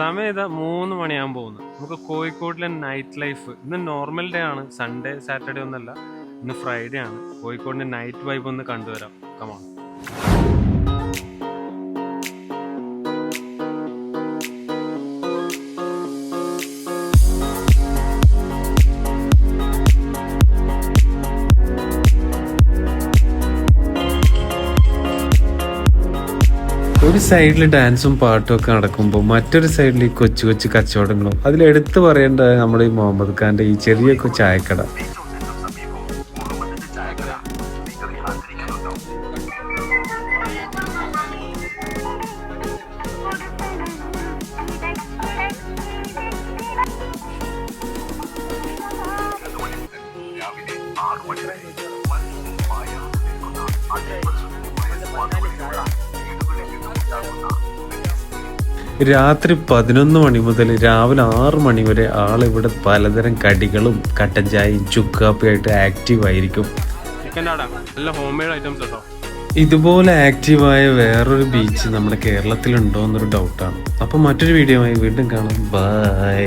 സമയം ഇതാ 3 മണിയാകാൻ പോകുന്നു. നമുക്ക് കോഴിക്കോടിലെ നൈറ്റ് ലൈഫ് ഇന്ന് നോർമൽ ഡേ ആണ്, സൺഡേ സാറ്റർഡേ ഒന്നല്ല, ഇന്ന് ഫ്രൈഡേ ആണ്. കോഴിക്കോടിന്റെ നൈറ്റ് വൈബ് ഒന്ന് കണ്ടുവരാം. കമാൺ. ഒരു സൈഡിൽ ഡാൻസും പാട്ടും ഒക്കെ നടക്കുമ്പോൾ മറ്റൊരു സൈഡിൽ ഈ കൊച്ചു കൊച്ചു കച്ചവടങ്ങളും. അതിലെടുത്ത് പറയേണ്ട നമ്മുടെ ഈ മുഹമ്മദ് ഖാന്റെ ഈ ചെറിയ ചായക്കട. രാത്രി 11 മണി മുതൽ രാവിലെ 6 മണി വരെ ആളിവിടെ പലതരം കടികളും കട്ടൻ ചായയും ചുക്കാപ്പിയായിട്ട് ആക്റ്റീവ് ആയിരിക്കും. ഇതുപോലെ ആക്റ്റീവായ വേറൊരു ബീച്ച് നമ്മുടെ കേരളത്തിലുണ്ടോ എന്നൊരു ഡൗട്ടാണ്. അപ്പം മറ്റൊരു വീഡിയോ ആയി വീണ്ടും കാണാം. ബൈ.